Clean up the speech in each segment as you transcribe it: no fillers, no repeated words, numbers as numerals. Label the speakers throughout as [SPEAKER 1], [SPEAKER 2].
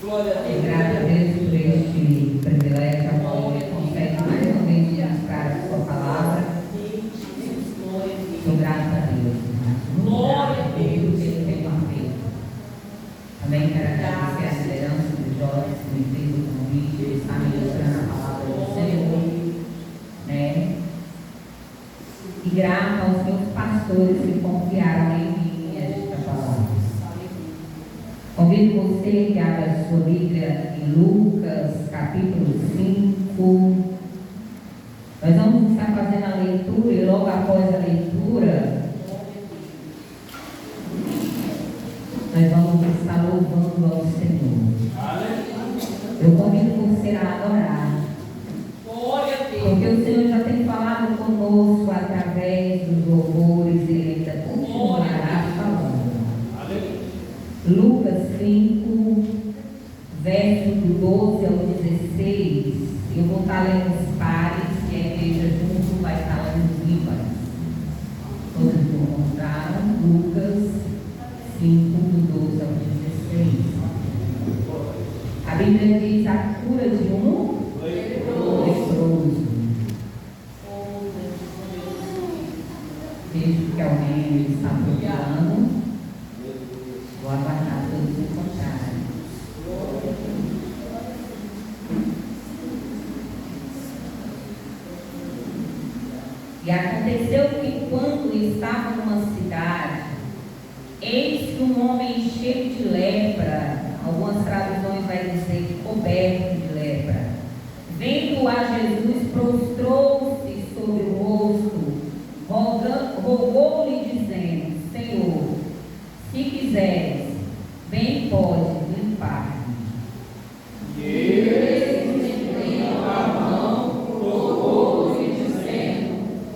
[SPEAKER 1] E graças a Deus por este privilégio, a qual Ele consegue mais uma vez ministrar a sua palavra. Sou grata a Deus. Glória a Deus que Ele tem feito. Também quero agradecer a liderança do Jorge, que me fez o convite, ele está ministrando a palavra do Senhor, né? E grata aos meus pastores que confiaram em mim esta palavra. Convido você que abra a sua Bíblia em Lucas, capítulo 5. Nós vamos estar fazendo a leitura e logo após a leitura, nós vamos estar louvando ao Senhor. Eu convido você a adorar. Porque o Senhor já tem falado conosco através dos louvores e Ele ainda continuará falando. Lucas 5, verso do 12 ao 16. Eu vou estar lendo os pares e a igreja junto vai estar lendo os ímpares. Todos encontraram Lucas 5, do 12 ao 16. A Bíblia diz a cura de um leproso. Vejo que alguém está procurando. Vou aguardar todos encontrarem. E aconteceu que quando estava numa cidade, eis que um homem cheio de lepra, algumas traduções vai dizer coberto de lepra, vendo a Jesus, prostrou-se sobre o rosto, rogou-lhe dizendo: Senhor, se quiseres, bem pode limpar-me. E ele, estendendo a mão, tocou-lhe dizendo: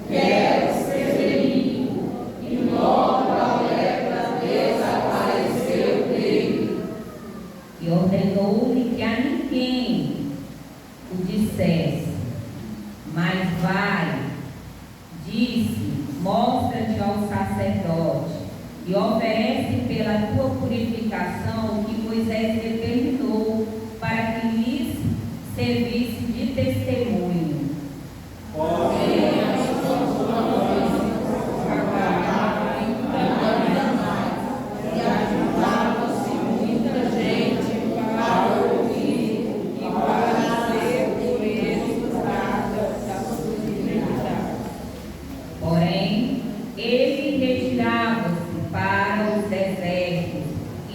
[SPEAKER 1] quero ser limpo. E logo a lepra desapareceu dele. E ordenou-lhe que a ninguém o dissesse, mas vai, disse, mostra-te ao sacerdote e oferece pela tua purificação o que Moisés determinou para que lhes servisse de testemunho.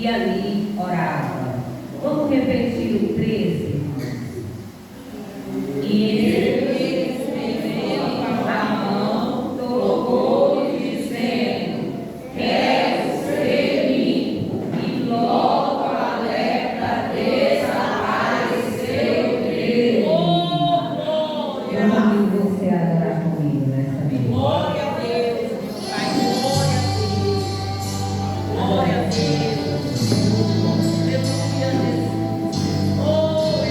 [SPEAKER 1] E ali orava. Vamos repetir o 13, irmãos. E ele, estendendo a mão, tocou-lhe dizendo: quero ser limpo. E logo a lepra desapareceu dele. Eu convido você a adorar comigo nessa noite. Glória a Deus, Pai, glória a Deus. Glória a Deus. Aleluia, Jesus. Oh,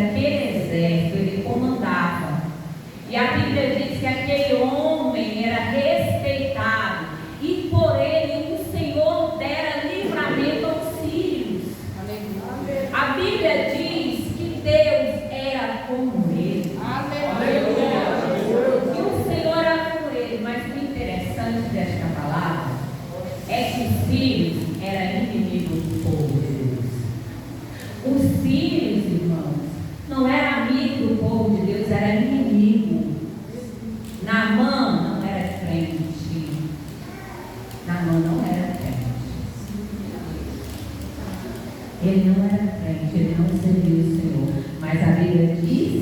[SPEAKER 1] daquele exército, ele comandava. E a Bíblia diz que aquele homem era respeitado, e por ele o Senhor dera livramento aos sírios. A Bíblia diz que Deus era com ele. E o Senhor era com ele. Mas o interessante desta palavra é que os sírios eram inimigos do povo de Deus. Os sírios, irmãos, não era amigo do povo de Deus, era inimigo. Naamã não era crente. Naamã não era crente. Ele não era crente, ele não servia o Senhor. Mas a Bíblia diz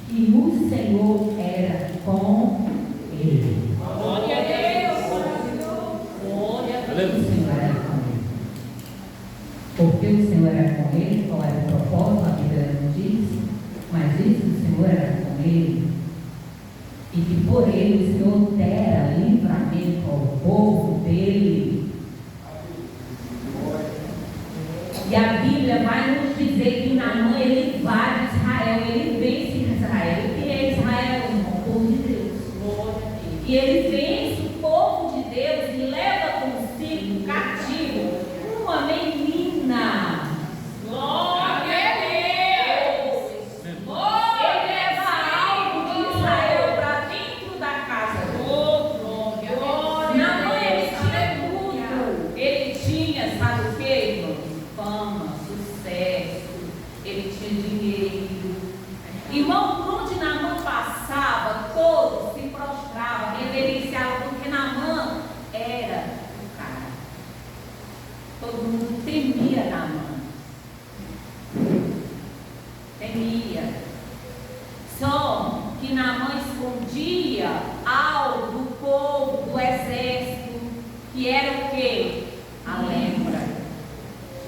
[SPEAKER 1] que o Senhor era com ele.
[SPEAKER 2] Glória a Deus.
[SPEAKER 1] Glória a Deus. O Senhor era com ele. Porque o Senhor era com ele, qual era o propósito? A Bíblia não diz. Mas diz que o Senhor era com ele. E que por ele o Senhor dera livramento ao povo dele. E a Bíblia vai nos dizer que Naamã ele invade Israel, ele vence Israel. O que é Israel? O povo de Deus. E ele vence o povo de Deus e leva consigo cativo uma menina. Glória a Deus! Ele leva algo de Israel para dentro da casa dele. Naamã ele tinha tudo. Ele tinha, sabe o que? Fama, sucesso, ele tinha dinheiro. Irmão, onde Naamã passava, todos se prostravam, reverenciavam, porque Naamã era o cara. Todo mundo temia Naamã. Temia. Só que Naamã escondia algo do povo, do exército, que era o quê? A lepra.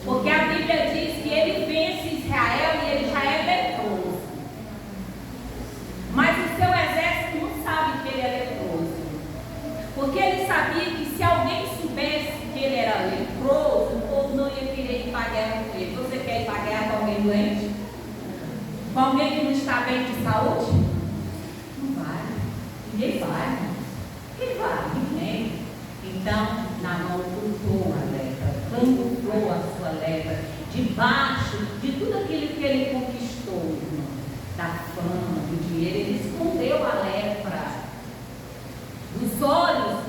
[SPEAKER 1] Porque a Bíblia diz que ele vence Israel e ele já é leproso. Mas o seu exército não sabe que ele é leproso. Porque ele sabia que se alguém soubesse que ele era leproso, o povo não ia querer ir para a guerra com ele. Você quer ir para a guerra com alguém doente? Com alguém que não está bem de saúde? Não vai. Ninguém vai. Quem vai? Ninguém. Então, Naamã ocultou a lepra, camuflou a sua lepra debaixo de tudo aquilo que ele conquistou, irmão, da fama, do dinheiro. Ele escondeu a lepra dos olhos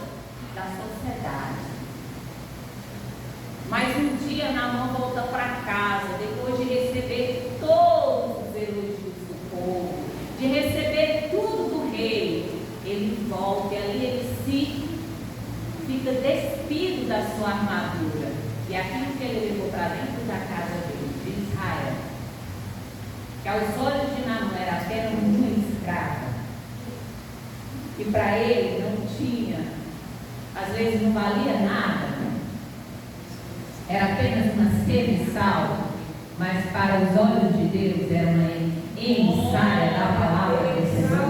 [SPEAKER 1] da sociedade. Mas um dia Naamã volta para casa, depois de receber todos os elogios do povo, de receber tudo do rei. Ele volta e ali ele fica despido da sua armadura. E aquilo que ele levou para dentro da casa dele, de Israel, que aos olhos de Naamã era apenas uma escrava, e para ele não tinha, às vezes não valia nada, era apenas uma semi-sal, mas para os olhos de Deus era uma emissária da palavra do Senhor.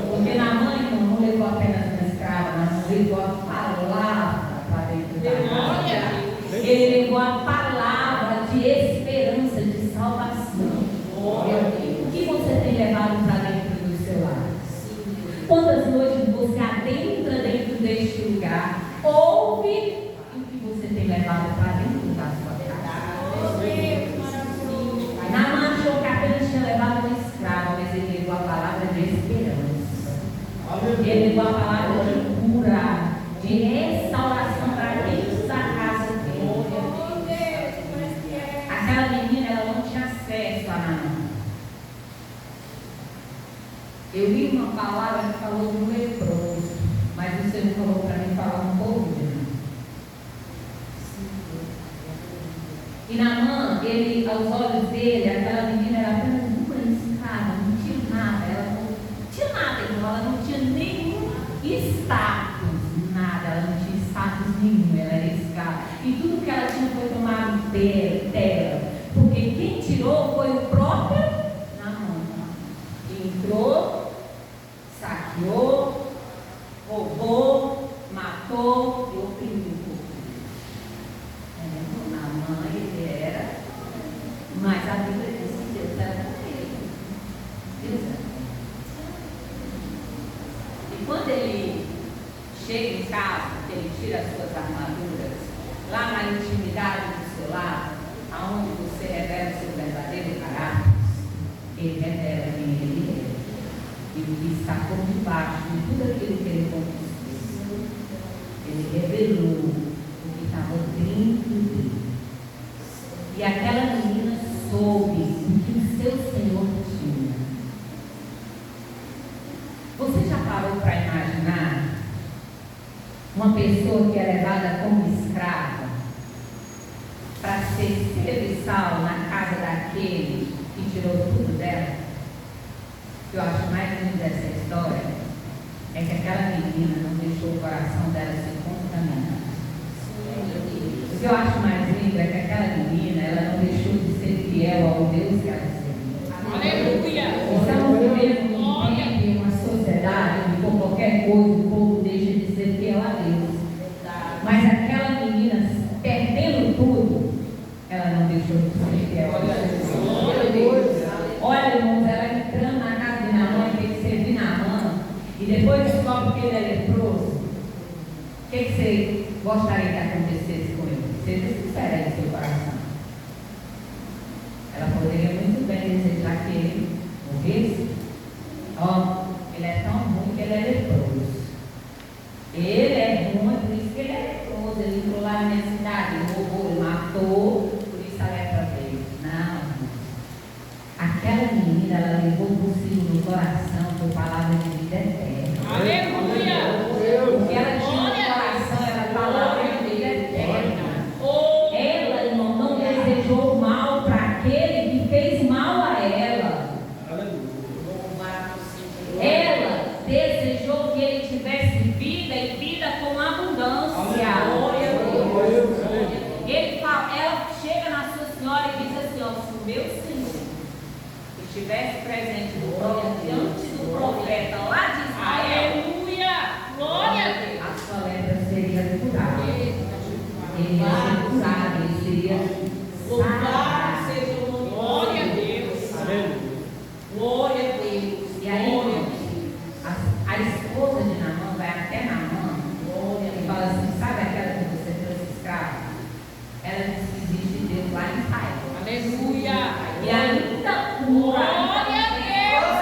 [SPEAKER 1] Porque Naamã não levou apenas uma escrava, mas levou a palavra para dentro da casa. Ele levou a palavra de esperança, de salvação. O que você tem levado para dentro do seu lar? Quantas noites você adentra dentro deste lugar? Ouve o que você tem levado para dentro da sua casa. Naamã achou que apenas tinha levado uma escrava, mas ele levou a palavra de esperança. Ele levou a palavra de cura, de restauração para dentro da casa dele. Aquela menina, ela não tinha acesso a Naamã. Eu li uma palavra que falou do leproso, mas o Senhor falou para mim falar um pouco de Naamã. E Naamã, ele, aos olhos dele, aquela menina era apenas uma escrava, não tinha nada, ela não tinha nenhum status, nada, ela não tinha status nenhum, ela era escrava. E tudo que ela tinha foi tomado dela, porque quem tirou foi o próprio Naamã. Entrou, saqueou, roubou, matou e oprimiu o povo. Naamã ele era, mas a Bíblia diz chega em casa, que ele tira as suas armaduras, lá na intimidade do seu lar, aonde você revela o seu verdadeiro caráter, ele revela quem ele é. E o que está por debaixo de tudo aquilo que ele conquistou. Ele revelou o que estava dentro dele. E aquela menina soube o que o seu Senhor tinha. Você já parou para imaginar uma pessoa que é levada como escrava para ser serviçal na casa daquele que tirou tudo dela? O que eu acho mais lindo dessa história é que aquela menina não deixou o coração dela ser contaminado. O que eu acho mais lindo é que aquela menina, ela não deixou de ser fiel ao Deus que ela servia.
[SPEAKER 2] Aleluia!
[SPEAKER 1] Estamos vivendo um tempo em uma sociedade que por qualquer coisa o povo deixa de ser fiel a Deus. Mas aquela menina, perdendo tudo, ela não deixou de ser fiel a Deus. Olha, irmãos, ela entrando na casa de Naamã e tem que servir Naamã, e depois descobre que ele é leproso. O que você gostaria que acontecesse com ele? Seja sincera em seu coração. Ela poderia muito bem desejar que ele morresse. Ó, ele é tão ruim que ele é leproso. Ele é ruim, por isso que ele é leproso. Ele entrou lá na minha cidade, ele roubou, ele matou, por isso a lepra veio. Não. Aquela menina, ela levou consigo no coração por palavra de vida eterna.
[SPEAKER 2] Aleluia!
[SPEAKER 1] O que ela tinha no coração era a palavra de vida eterna. Ela, irmão, não desejou mal para aquele que fez mal a ela. Ela desejou que ele tivesse vida e vida com abundância. Ela chega na sua senhora e diz assim: ó, se o meu Senhor estivesse presente diante do profeta lá de Israel,
[SPEAKER 2] Aleluia! Glória a Deus!
[SPEAKER 1] a sua lepra seria curada. Ele ia ser curado, ele seria
[SPEAKER 2] Louvado
[SPEAKER 1] sarado.
[SPEAKER 2] seja o nome. Glória a Deus! Glória a Deus!
[SPEAKER 1] E aí, a esposa de Naamã vai até Naamã e fala assim: sabe aquela que você trouxe escrava? Ela diz que existe Deus lá em Israel.
[SPEAKER 2] Aleluia!
[SPEAKER 1] E ainda cura.
[SPEAKER 2] Glória a Deus!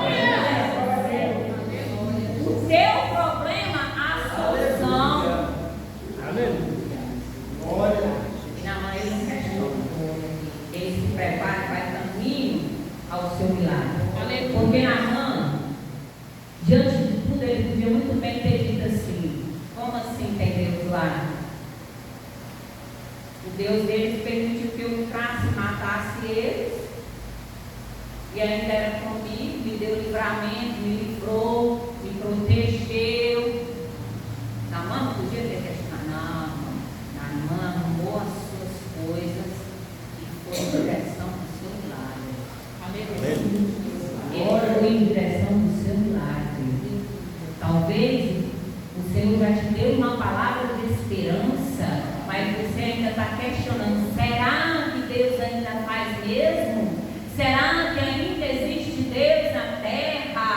[SPEAKER 2] Aleluia!
[SPEAKER 1] O teu problema, a solução. E Naamã, ele não questiona. Ele se prepara e vai caminho ao seu milagre.
[SPEAKER 2] Aleluia!
[SPEAKER 1] Porque Naamã, diante de tudo, ele podia muito bem ter dito assim: como assim tem Deus lá? O Deus deles permitiu que eu entrasse e matasse eles, e ainda era comigo, me deu livramento, me livrou, me protegeu. Naamã não podia ter questionado. Naamã arrumou as suas coisas e foi em direção ao seu milagre. Ele foi em direção do seu milagre. Talvez o Senhor já te deu uma palavra de esperança, mas você ainda está questionando: será que Deus ainda faz mesmo? Será que ainda existe Deus na terra?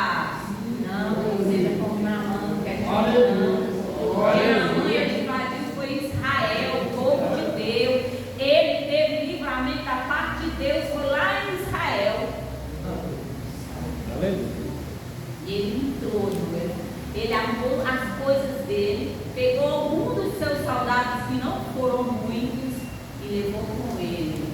[SPEAKER 1] Não, seja como Naamã, questionando. Naamã invadiu foi Israel, o povo de Deus. Ele teve livramento da parte de Deus, foi lá em Israel. E ele entrou, ele arrumou as coisas dele, pegou algum dos seus soldados que não foram muitos e levou com ele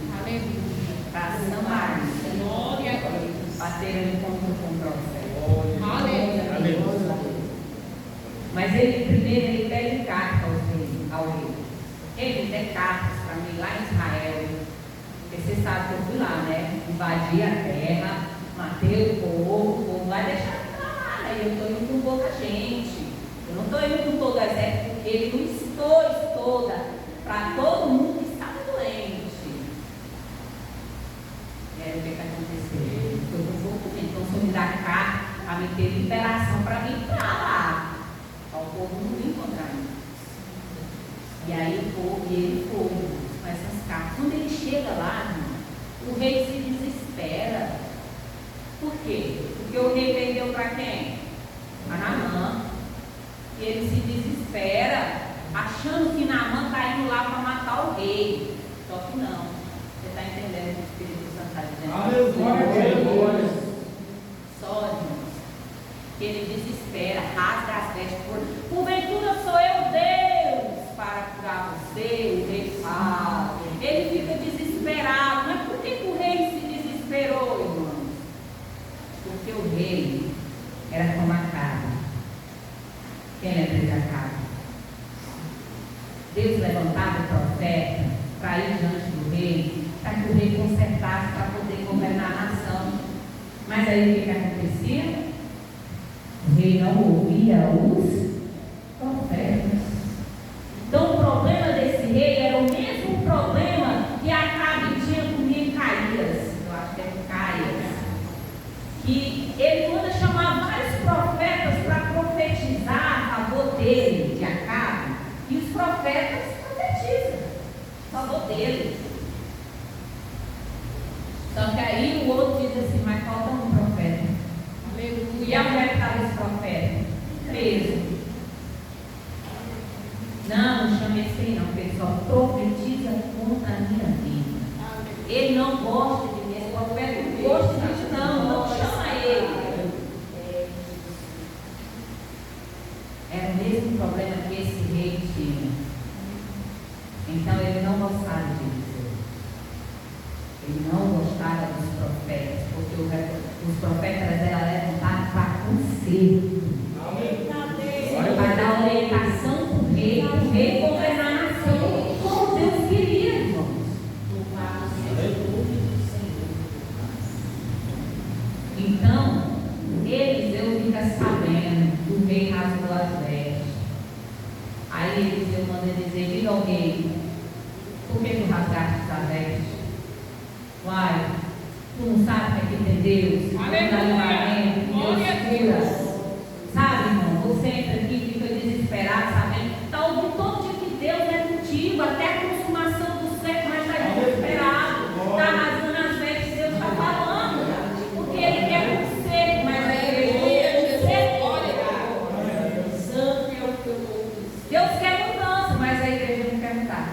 [SPEAKER 1] para Samaria.
[SPEAKER 2] Glória a Deus!
[SPEAKER 1] Para ter um encontro com o profeta.
[SPEAKER 2] Aleluia!
[SPEAKER 1] Mas ele primeiro ele pede carta ao rei. Ele dê cartas para mim lá em Israel. Porque você sabe que eu fui lá, né? Invadi a terra, matei o povo vai deixar de falar, né? Eu estou indo com pouca gente. Eu não estou indo com todo o exército, porque ele não expôs toda para todo mundo que estava doente. E aí o que aconteceu? Ele foi com pouco tempo. Então, se eu me dar carta, a me ter liberação para mim entrar lá. Para o povo não me encontrar. E aí o povo, e ele foi com essas cartas. Quando ele chega lá, o rei se desespera. Por quê? Porque o rei vendeu para quem? A Naamã. E ele se Só, irmãos, que ele desespera, rasga as vestes. Porventura sou eu, Deus, para curar você, o rei fala. Ele fica desesperado. Mas por que o rei se desesperou, irmãos? Porque o rei era como Acabe. Quem lembra de Acabe? Deus levantava o profeta para ir diante do rei, para que o rei consertasse, para poder governar a nação. Mas aí o que acontecia? O rei não ouvia os profetas. Então o problema desse rei era o mesmo problema que Acabe tinha com Micaías, eu acho que é Micaías, que ele manda chamar vários profetas para profetizar a favor dele, de Acabe, e os profetas profetizam a favor dele. Só que aí o outro diz assim, mas falta um profeta. E onde é que estava esse profeta? Preso. Não chame esse aí não, porque ele só profetiza contra a minha vida. Ele não gosta de mim, esse profeta não gosta de mim, não chama ele. Era o mesmo problema que esse rei tinha. Então ele não gostava disso. Ele não gostava dos profetas, porque os profetas eram levantados para conserto. Para dar orientação para o rei governar a nação, como Deus queria, irmãos. Então, Eliseu fica sabendo que o rei rasgou as vestes. Aí Eliseu manda dizer, diga ao rei, por que tu rasgaste as vestes? Uai, tu não sabe que aqui tem Deus, Deus cura. Sabe, irmão, você entra aqui e fica desesperado, sabendo, está ouvindo todo dia que Deus é contigo, até a consumação do século, mas está desesperado, está rasgando as vestes, Deus está falando, porque Ele quer conserto, mas a igreja Deus quer mudança, mas a igreja não quer mudar.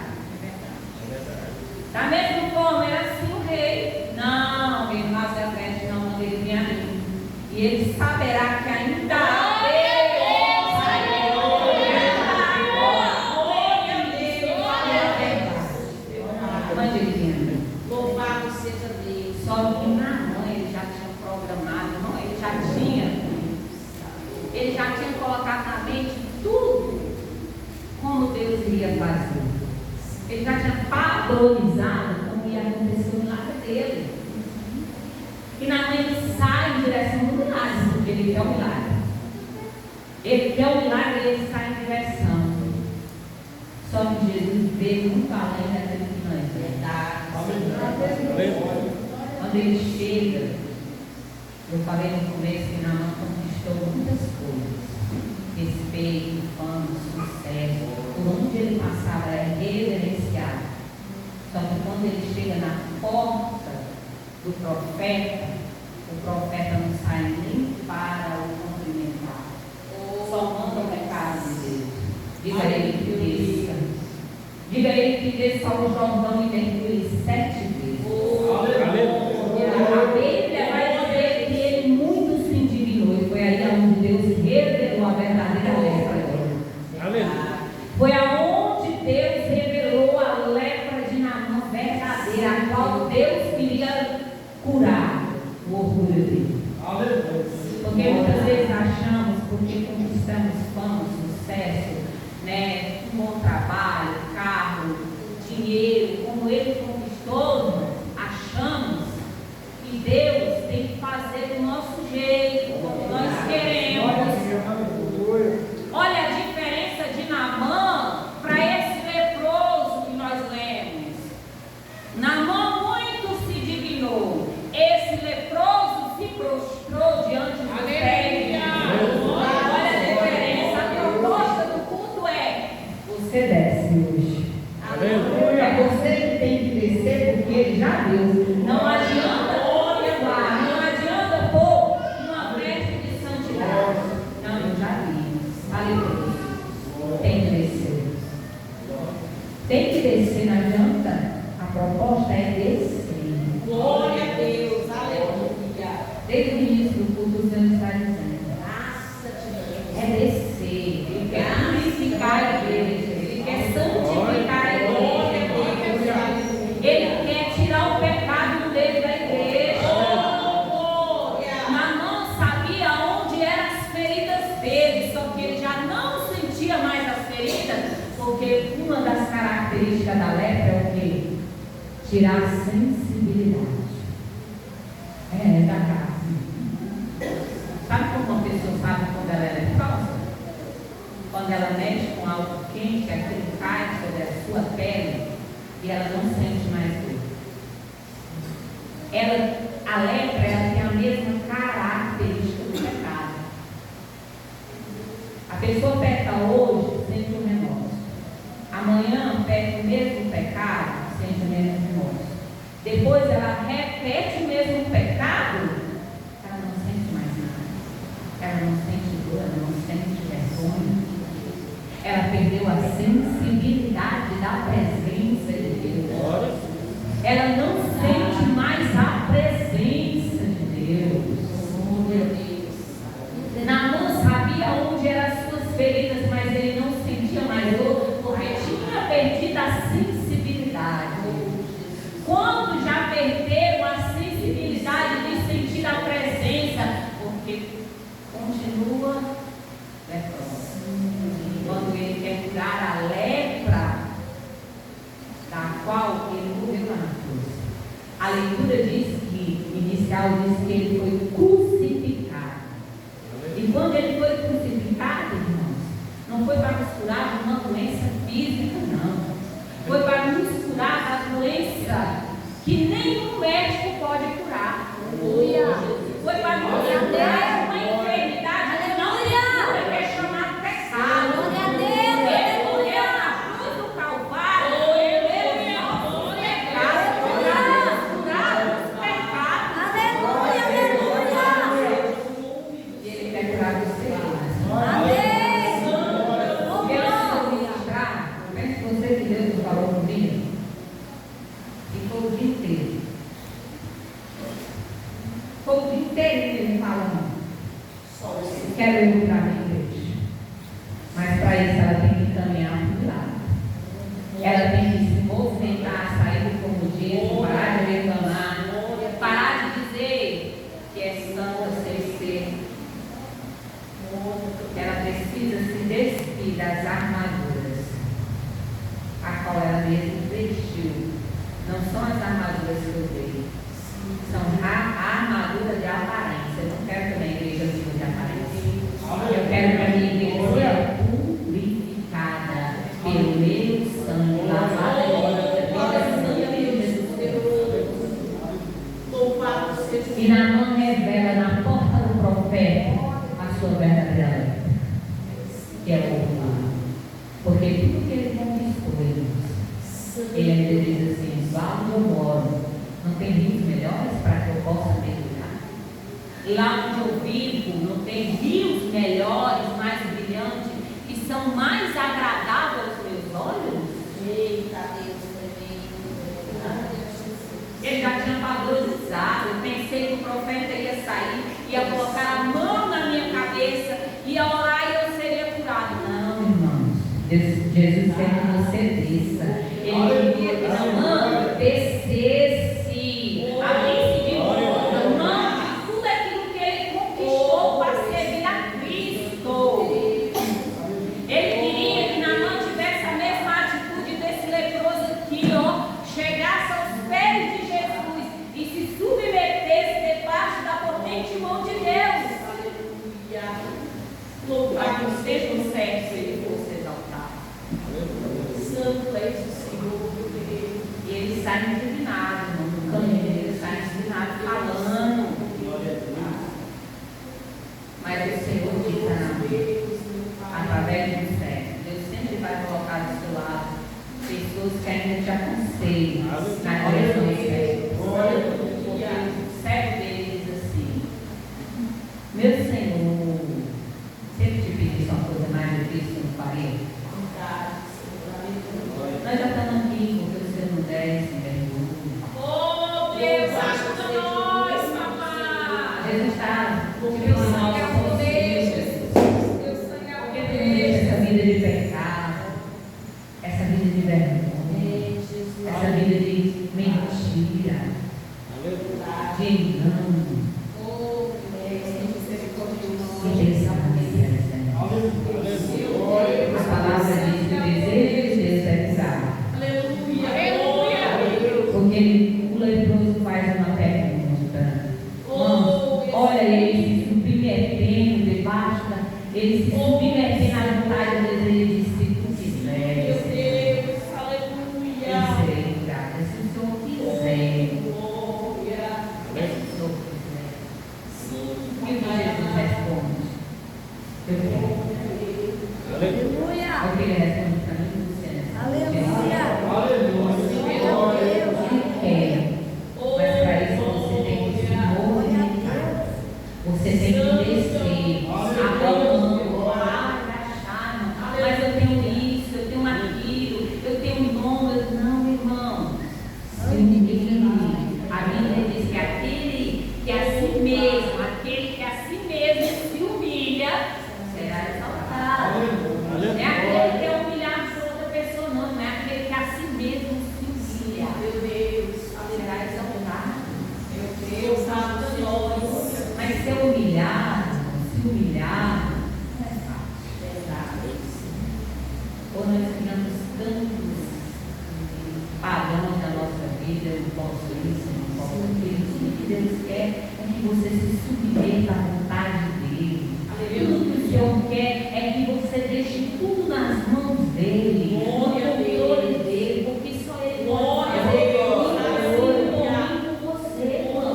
[SPEAKER 1] Da mesma forma, era assim o rei. Não, ele rasga as vestes, não, manda ele vir a mim. E ele saberá que ainda há louvado seja Deus. Só que na mãe ele já tinha programado, não, ele já tinha colocado na mente tudo como Deus iria fazer. Ele já tinha padronizado como ia acontecer o milagre dele. E na mãe ele sai em direção do milagre, porque ele quer o milagre. Ele quer o milagre e ele sai em direção. Só que Jesus veio muito além daquilo que nós verdade. Quando ele chega, eu falei no começo que Naamã conquistou muitas coisas: respeito, fama, sucesso. Por onde ele passava era reverenciado. Só que quando ele chega na porta do profeta, o profeta não sai nem para o cumprimentar. Só manda o recado de Deus. Diga a ele que desça. Diga a ele que desça ao Jordão e mergulhe 7 vezes. A Bíblia vai dizer que ele muito se indignou. E foi aí onde Deus revelou a verdadeira lepra dele. Foi aonde Deus revelou a lepra de Naamã verdadeira, a qual Deus queria curar o orgulho dele. Porque muitas vezes achamos, porque conquistamos fama, sucesso, né, um bom trabalho, carro, dinheiro, como ele conquistou, achamos que Deus tem que fazer do nosso jeito, como nós queremos. Olha a diferença de Naamã para esse leproso que nós lemos. Naamã muito se dignou, esse leproso se prostrou diante do pé. Olha a diferença. A proposta do culto é: você desce hoje. Aleluia. Você que tem que descer, porque Desde o início do culto, o Senhor está dizendo: é descer, Ele quer purificar a igreja, Ele quer santificar a igreja, Ele quer tirar o pecado dele da igreja. Naamã sabia onde eram as feridas dele, só que ele já não sentia mais as feridas, porque uma das características da lepra é o quê? Tirar a sensibilidade. Da carne. Sabe como uma pessoa sabe quando ela é leprosa? Quando ela mexe com algo quente, aquilo cai sobre a sua pele e ela não sente mais dor. A lepra, ela tem a mesma característica do pecado. A pessoa peca hoje, sente o remorso. Amanhã peca o mesmo pecado, sente o mesmo remorso. Depois ela repete o mesmo pecado, ela não sente mais nada. Ela não sente dor, ela não sente vergonha. Ela perdeu a sensibilidade da presença de Deus. Ela não sente mais a presença de Deus. Oh, meu Deus. Naamã sabia onde eram as suas feridas, mas ele não sentia mais dor, porque tinha perdido a sensibilidade. Quando já perderam a sensibilidade de sentir a presença, porque continua leproso. Quando ele quer curar a lepra, da qual ele morreu lá na cruz. A leitura diz que, inicial, diz que ele foi crucificado. E quando ele foi crucificado, irmãos, não foi para nos curar de uma doença física, não. Foi para nos curar da doença que nenhum médico pode curar. Foi para nos curar de uma enfermidade que não se cura, que é chamado pecado. Ele morreu na cruz do Calvário, ele morreu os pecados, curar os pecados. E ele quer curar os seus. Você que Deus falou comigo, e foi o dia inteiro. Foi o dia inteiro que ele falando. Quero ir para a minha igreja. Mas para isso ela tem que caminhar para o lado. Ela tem que se movimentar, sair do comodismo, parar de reclamar, parar de dizer que é santa sem ser. Ela precisa se despir das armaduras a qual ela mesma vestiu. Não são as armaduras que eu dei, são a armadura de aparência. Eu não quero que a minha igreja viva de aparência. Eu quero que a minha igreja seja purificada pelo meu sangue, lavada pela sangue de Jesus. E Naamã revela na porta do profeta a sua verdadeira lepra, que é o orgulho. Porque tudo que ele conquistou, ele ainda diz assim: lá onde eu moro, não tem rios melhores para que eu possa mergulhar. Lá onde eu vivo, não tem rios melhores, mais brilhantes, que são mais agradáveis aos meus olhos. Eita Deus, ele já tinha valorizado. Eu pensei que o profeta ia sair, ia colocar a mão na minha cabeça, ia orar e eu seria curado. Não, irmãos. Jesus quer que você desça. Ele queria que Naamã descesse, abrisse de conta, mão de tudo aquilo que ele conquistou para servir a Cristo. Ele queria que Naamã tivesse a mesma atitude desse leproso aqui, chegasse aos pés de Jesus e se submetesse debaixo da potente mão de Deus. Aleluia. Louvado seja o céu, se ele fosse exaltado. Santo é o Senhor. E ele sai indignado, no caminho, ele sai indignado falando. Mas o Senhor diz através do céu. Deus sempre vai colocar do seu lado pessoas que ainda te aconselham na direção certa. O céu dele diz assim: meu Senhor, se ele te pedisse uma coisa mais difícil, não faria? Nós já estamos aqui porque o Senhor não desce, vergonha. Oh, Deus, ajuda nós, papai. Deus está
[SPEAKER 2] Porque
[SPEAKER 1] tirando
[SPEAKER 2] Deus
[SPEAKER 1] a nossa
[SPEAKER 2] sangue é o poder,
[SPEAKER 1] consciência.
[SPEAKER 2] Jesus. Deus sangue é o
[SPEAKER 1] Porque
[SPEAKER 2] poder.
[SPEAKER 1] essa vida de pecado, essa vida de vergonha, essa vida de mentira, de engano, que Deus sabe que é, Senhor. A palavra diz que o desejo de Deus é curar. Porque o leproso faz uma pergunta. Olha ele se submetendo debaixo da. Ele se submetendo à vontade do desejo de se tu quiser. Eu serei curada. Se o Senhor quiser. Se o Senhor quiser. O que Jesus responde? Eu quero.
[SPEAKER 3] Aleluia.
[SPEAKER 1] É o que ele responde para mim, Luciana.
[SPEAKER 3] Aleluia.
[SPEAKER 1] Ele quer. Mas para isso você tem que se movimentar. Você tem que descer. Abandonando. Mas eu tenho isso, eu tenho aquilo, eu tenho dom. Não, irmão. A Bíblia diz que aquele que a si mesmo se humilha, será exaltado. Não é aquele que é humilhado por outra pessoa, não é aquele que a si mesmo se humilha. Meu Deus, será exaltado. Meu Deus, santo. Mas ser humilhado, se humilhar, não é fácil. Ou nós criamos tantos padrões da nossa vida, eu não posso isso, eu não posso aquilo. O que Deus quer é que você se submeta à vontade dele. Tudo que o Senhor quer é que você deixe tudo nas mãos dele, no controle dele, porque só ele pode fazer com você, irmão.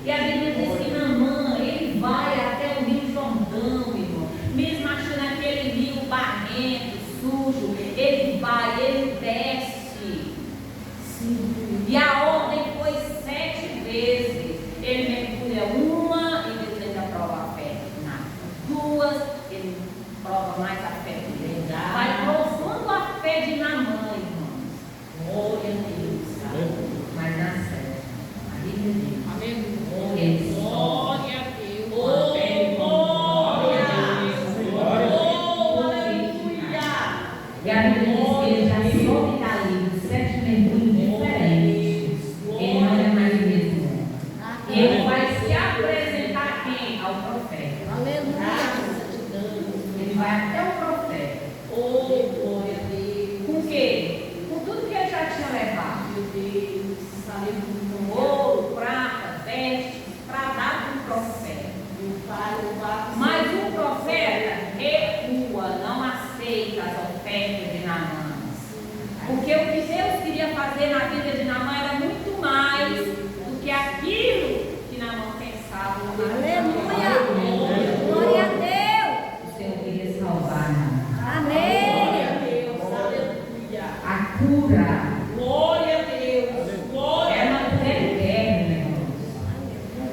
[SPEAKER 1] E a Bíblia diz que Naamã, ele vai até o Rio Jordão, irmão, mesmo achando aquele rio barrento, sujo, ele vai, ele desce. E a ordem foi 7 vezes. Ele mergulha uma e Deus ainda prova a fé. Duas, ele prova mais a fé dele. Vai provando a fé de Naamã, irmãos. Glória a Deus. Mas na série, a Bíblia diz. Ele
[SPEAKER 2] Glória a Deus.
[SPEAKER 1] com a fé de
[SPEAKER 2] Glória a Deus.
[SPEAKER 1] aleluia. E a Bíblia diz que ele já soube dali dos 7 mergulhos diferentes. Ele não é mais o mesmo. E ele vai se apresentar a quem? Ao profeta. Ele vai até o profeta.
[SPEAKER 2] Glória a Deus.
[SPEAKER 1] Com o quê? Com tudo que ele já tinha levado.
[SPEAKER 2] Meu Deus,
[SPEAKER 1] Com ouro, prata, vestes, para dar para o profeta. Mas o profeta recua, não aceita as ofertas de Naamã. Porque o que Deus queria fazer na vida de Naamã era muito mais do que aquilo que Naamã pensava.
[SPEAKER 3] Aleluia. Glória a Deus.
[SPEAKER 1] O Senhor queria salvar Naamã.
[SPEAKER 3] Amém.
[SPEAKER 1] A cura
[SPEAKER 2] glória a Deus. Glória
[SPEAKER 1] é uma cura eterna, irmãos.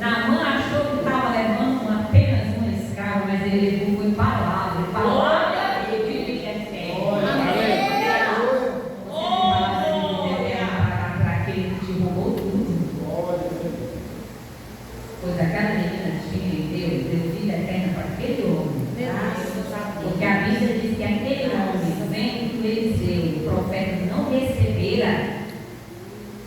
[SPEAKER 1] Naamã achou que estava levando apenas uma escrava, mas ele levou foi palavra. Palavra e vida eterna. Para aquele que te roubou tudo. Pois aquela menina tinha em Deus, deu vida eterna para aquele homem. Porque a Bíblia diz que aquele homem, vendo que Eliseu, o profeta, não recebera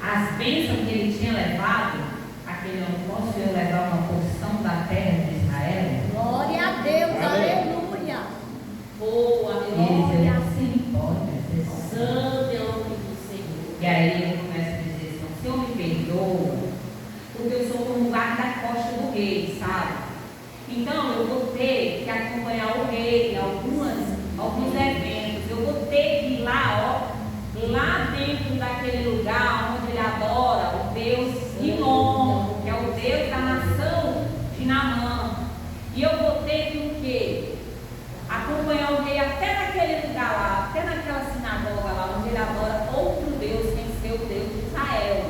[SPEAKER 1] as bênçãos que ele tinha levado, aquele homem, posso eu levar uma porção da terra de Israel?
[SPEAKER 3] Glória a Deus. Aleluia.
[SPEAKER 1] E Eliseu, sim, pode.
[SPEAKER 2] Santo é o nome do Senhor.
[SPEAKER 1] E aí ele começa a dizer assim, o Senhor me perdoa, porque eu sou como guarda-costa do rei, sabe? Então eu vou ter que acompanhar o rei em alguns eventos. Eu vou ter que ir lá, lá dentro daquele lugar onde ele adora o Deus Rinom, que é o Deus da nação de Naamã. E eu vou ter que o quê? Acompanhar o rei até naquele lugar lá, até naquela sinagoga lá, onde ele adora outro Deus, sem ser o Deus de Israel.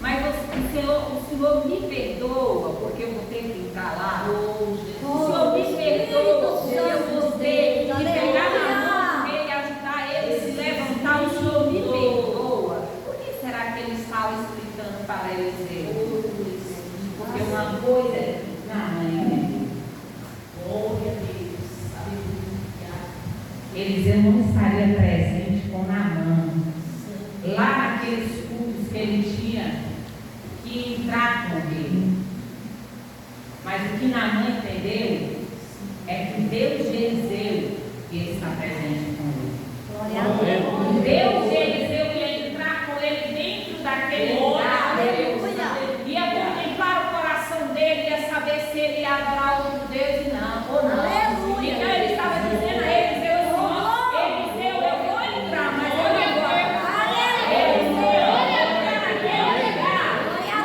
[SPEAKER 1] Mas o Senhor me perdoa, porque eu vou ter que entrar lá. O Senhor me perdoa, porque eu vou ter que pegar na mão dele e ajudar ele a se levantar. O Senhor me perdoa. Por que será que ele estava explicando para Eliseu? coisa na mãe.
[SPEAKER 2] Glória a Deus. Aleluia.
[SPEAKER 1] Eliseu não estaria presente com Naamã. Lá naqueles cultos que ele tinha que entrar com ele. Mas o que Naamã entendeu é que Deus de Eliseu ele está presente com ele.
[SPEAKER 3] Glória a Deus.
[SPEAKER 1] Deus de Eliseu ia entrar com ele dentro daquele lugar. Ia contemplar o coração dele, ia saber se ele ia adorar outro Deus e não, ou não.
[SPEAKER 3] Aleluia.
[SPEAKER 1] Então ele estava dizendo a Eliseu, Eliseu, eu vou entrar, mas eu não vou agora. Eliseu, eu vou entrar naquele lugar.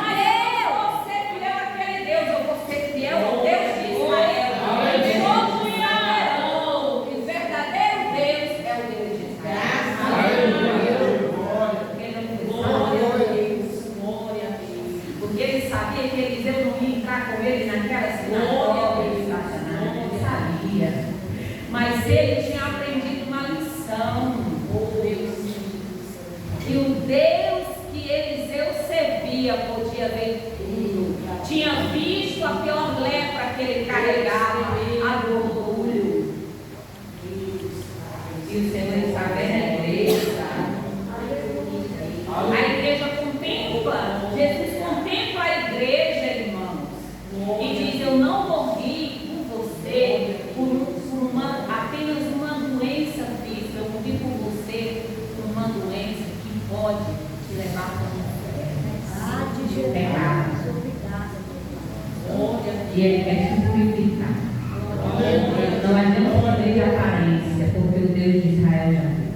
[SPEAKER 1] Mas eu vou ser fiel àquele Deus, eu vou ser fiel ao Deus de Israel. Todos saberão que o verdadeiro Deus é o Deus de Israel. Porque ele sabia que Eliseu não ia entrar com ele naquela sinagoga de Satanás, ele sabia. Mas ele tinha aprendido uma lição. E o Deus que Eliseu servia podia ver tudo. Tinha visto a pior lepra que ele carregava, a do orgulho. E o Senhor está vendo a igreja. A igreja contempla, Jesus contempla a igreja, irmãos, e diz: eu não morri por você por apenas uma doença física, eu morri por você por uma doença que pode te levar para um pecado. E ele quer te purificar. Não adianta viver de aparência, porque o Deus de Israel já fez.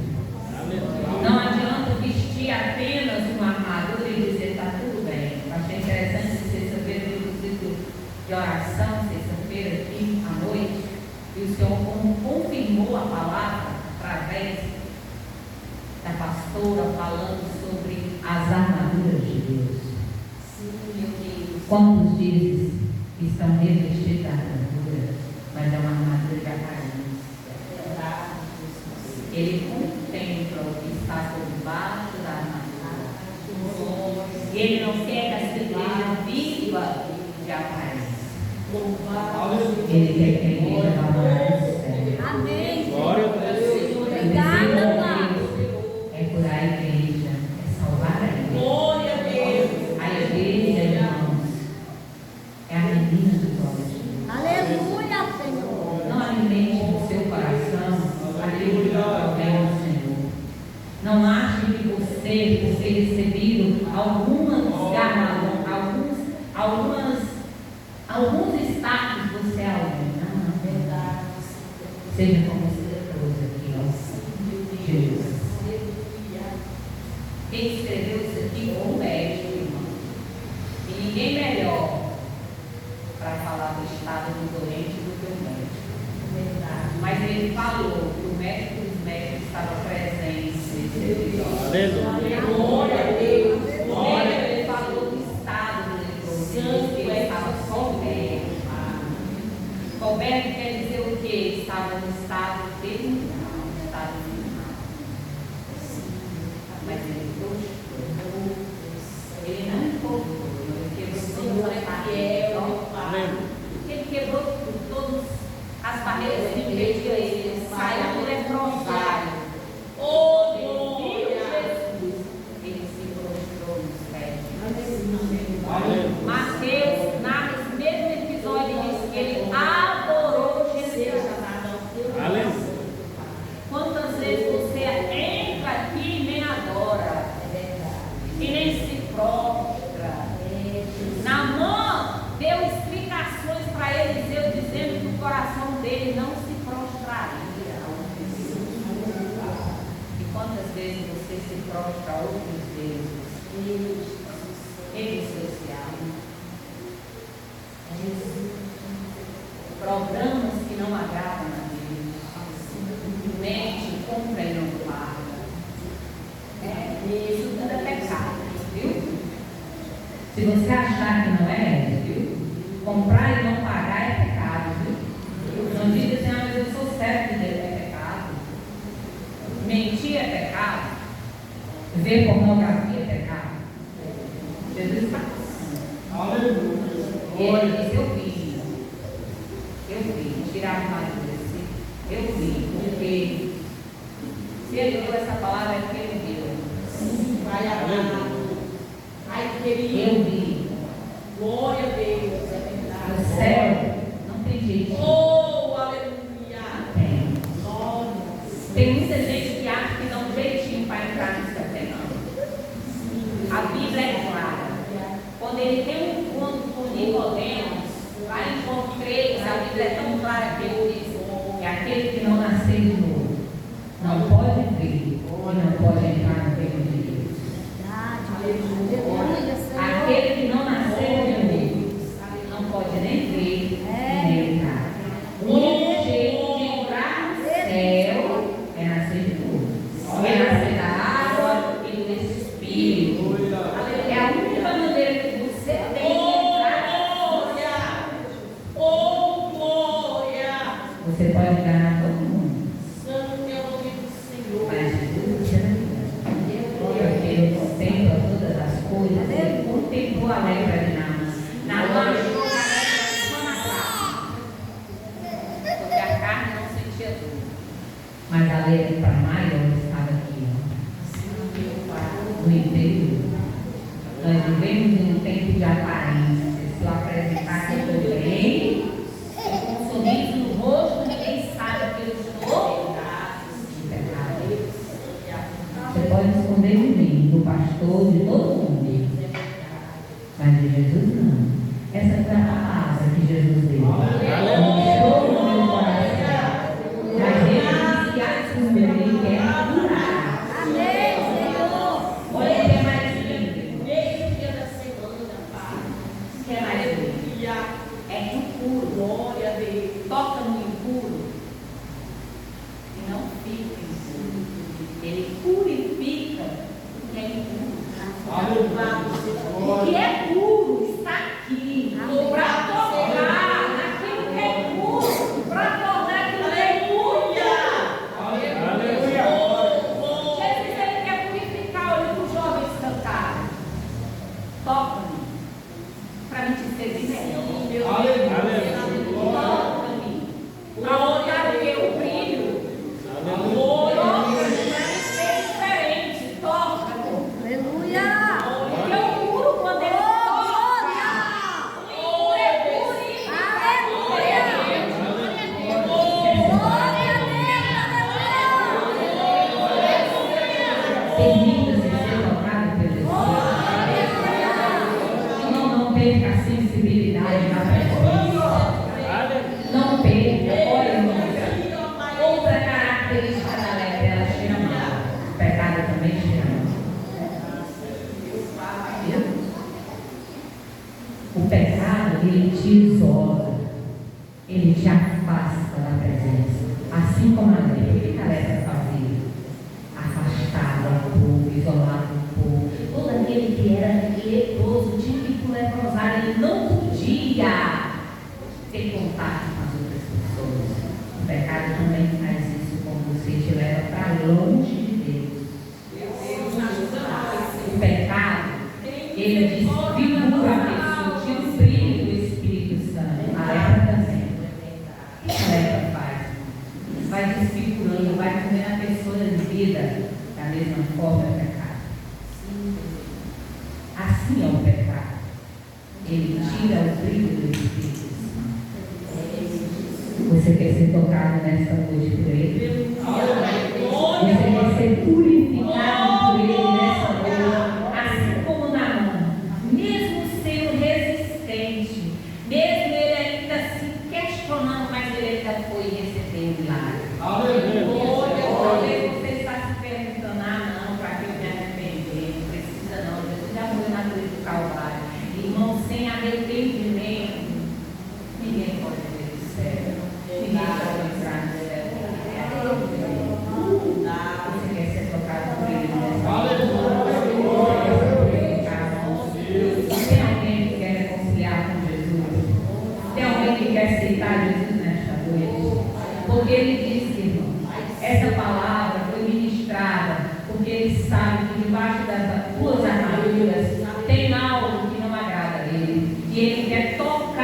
[SPEAKER 1] Não adianta vestir apenas uma armadura e dizer: está tudo bem. Eu achei interessante sexta-feira no ciclo de oração, sexta-feira aqui à noite, e o Senhor confirmou a palavra através da pastora falando sobre as armaduras de Deus. Quantos dizem que estão revestidos da armadura, mas é uma armadura de aparência. Ele contempla o que está por debaixo da armadura. Ele não quer que essa igreja viva de aparência. Ele quer que a igreja vá morar no céu.
[SPEAKER 3] Amém.
[SPEAKER 2] Glória a Deus.
[SPEAKER 3] Obrigada, Pai.
[SPEAKER 1] É curar a igreja, é salvar a igreja.
[SPEAKER 2] Glória a Deus.
[SPEAKER 1] A igreja, irmãos, é a menina dos olhos de Deus.
[SPEAKER 3] Aleluia, Senhor.
[SPEAKER 1] Não alimente no seu coração aquilo que não provém do Senhor. Não ache que você, por ter recebido alguns status, você é alguém. Não, verdade. Seja como você trouxe aqui, ó. Jesus. Quem escreveu isso aqui foi o médico, irmão. E ninguém melhor para falar do estado do doente do que o médico. Verdade. Mas ele falou que o médico dos médicos estava presente nesse episódio.
[SPEAKER 2] Aleluia.
[SPEAKER 1] Glória a Deus. Ele falou do estado do leproso, que ele estava coberto. Coberto quer dizer o quê? Estava no estado terminal, no estado final. Mas ele gostou. Ele não importou. Ele quebrou todas as barreiras. Ele quebrou todas as barreiras que impediam ele. Saiu do leprosário. Ele viu Jesus. Ele se prostrou nos pés. Mateus, narra esse mesmo episódio, diz que ele adorou Jesus.
[SPEAKER 2] Aleluia.
[SPEAKER 1] Quantas vezes você entra aqui e nem adora, e nem se prostra? Naamã deu explicações para Eliseu, dizendo que o coração dele não se prostraria. E quantas vezes você se prostra a outros deuses? Redes sociais, programas que não agradam a Deus, mente, compra e não paga. Isso tudo é pecado, viu? Se você achar que não é, viu? Comprar e não pagar é pecado, viu? Não diga assim: mas eu sou certo de Deus, é pecado. Mentir é pecado. Ver pornografia é pecado. Jesus está.
[SPEAKER 2] Aleluia.
[SPEAKER 1] Ele disse, eu vi, tirar a armadura, eu vi, porque se ele deu essa palavra é porque ele deu.
[SPEAKER 2] Vai amar. Ai, querido.
[SPEAKER 1] Eu vi.
[SPEAKER 2] Glória a Deus. É
[SPEAKER 1] No
[SPEAKER 2] verdade.
[SPEAKER 1] céu não tem jeito.
[SPEAKER 2] Oh, aleluia.
[SPEAKER 1] Tem.
[SPEAKER 2] Glória.
[SPEAKER 1] Tem muita gente que acha que dá um jeitinho para entrar no céu. Tem não. A Bíblia é clara. Quando ele tem um encontro com Nicodemos, lá em João 3, a Bíblia é tão clara que ele diz que aquele que não nasceu de novo não pode ver e não pode entrar no reino de Deus.
[SPEAKER 3] Aleluia, Senhor.
[SPEAKER 1] Aquele que não nasceu de novo não pode nem ver e nem entrar. O único jeito de entrar no céu é nascer de novo. É nascer da água e do Espírito. É a única maneira que você tem de entrar.
[SPEAKER 2] Oh, glória.
[SPEAKER 1] Você pode enganar todo mundo,
[SPEAKER 2] Santo é o nome do Senhor.
[SPEAKER 1] mas Jesus você não engana. Porque ele contempla todas as coisas. Ele contemplou a lepra de Naamã. Naamã achou que a lepra só na carne, porque a carne não sentia dor. Mas a lepra maior estava aqui, no interior. Nós vivemos em um tempo de aparência. Se eu apresentar que eu estou bem, com um sorriso no rosto, ninguém sabe que eu estou de pecado. Você pode esconder de mim, do pastor, de todo mundo. Mas de Jesus não. Essa foi a palavra que Jesus deu. Mostrou no meu coração. Mas ele disse que assim ele quer curar.
[SPEAKER 3] Amém, Senhor.
[SPEAKER 1] Olha que é mais lindo.
[SPEAKER 2] Nesse dia da semana, Pai.
[SPEAKER 1] Que é mais lindo.
[SPEAKER 2] Aleluia.
[SPEAKER 1] É impuro.
[SPEAKER 2] Glória a Deus.
[SPEAKER 1] Toca no impuro e não fica impuro. Ele purifica o que é impuro. O que é puro está aqui para tocar naquilo que é puro, para tornar aquilo que é puro. Jesus ele quer purificar. Olha o que os jovens cantaram. Toca-me para me te servir melhor. Toca-me para mostrar o que? O brilho. Toca-me para ser diferente. Toca-me.
[SPEAKER 3] Aleluia.
[SPEAKER 1] Porque o puro, quando ele toca, o puro é purificado.
[SPEAKER 3] Aleluia. Glória a Deus.
[SPEAKER 1] Permita-se ser tocado pelo Espírito. Não perca a sensibilidade na presença. Não perca. Olha, irmãos. Outra característica da lepra, ela cheira mal. O pecado também cheira mal. O pecado, ele te isola. Ele te afasta da presença. Assim como a lepra. O que a lepra fazia? Afastado do povo, isolado do povo. Todo aquele que era leproso, típico leprosário, ele não podia ter contato com as outras pessoas. O pecado também faz isso com você, te leva para longe de Deus. O pecado, ele desfigura a pessoa, tira o brilho do Espírito Santo. A lepra também. O que a lepra faz? Vai desfigurando, vai comendo a pessoa de vida da mesma forma é o pecado. Assim é o pecado. Ele tira o brilho do Espírito Santo. Você quer ser tocado nesta noite por ele? Você quer ser purificado por ele nessa noite? Assim como Naamã, mesmo sendo resistente, mesmo ele ainda se questionando, mas ele ainda foi receber o milagre. Talvez você está se perguntando, não, para que eu me arrepender? Não precisa não, Jesus já foi na cruz do Calvário. Irmão, sem arrependimento, ninguém pode ver o céu. Ninguém pode entrar no céu. Você quer ser tocado por ele nessa noite? Tem alguém que quer reconciliar com Jesus? Tem alguém que quer aceitar Jesus nesta noite? Porque ele disse, irmão, essa palavra foi ministrada, porque ele sabe que debaixo das tuas armaduras tem algo que não agrada a ele. E ele quer tocar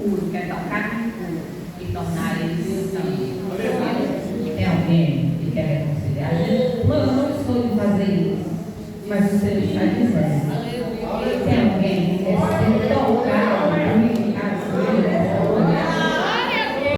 [SPEAKER 1] impuro, quer tocar no impuro e tornar ele santo. Tem alguém que quer reconciliar? Não, eu não estou de fazer isso, mas o Senhor está dizendo. Tem alguém que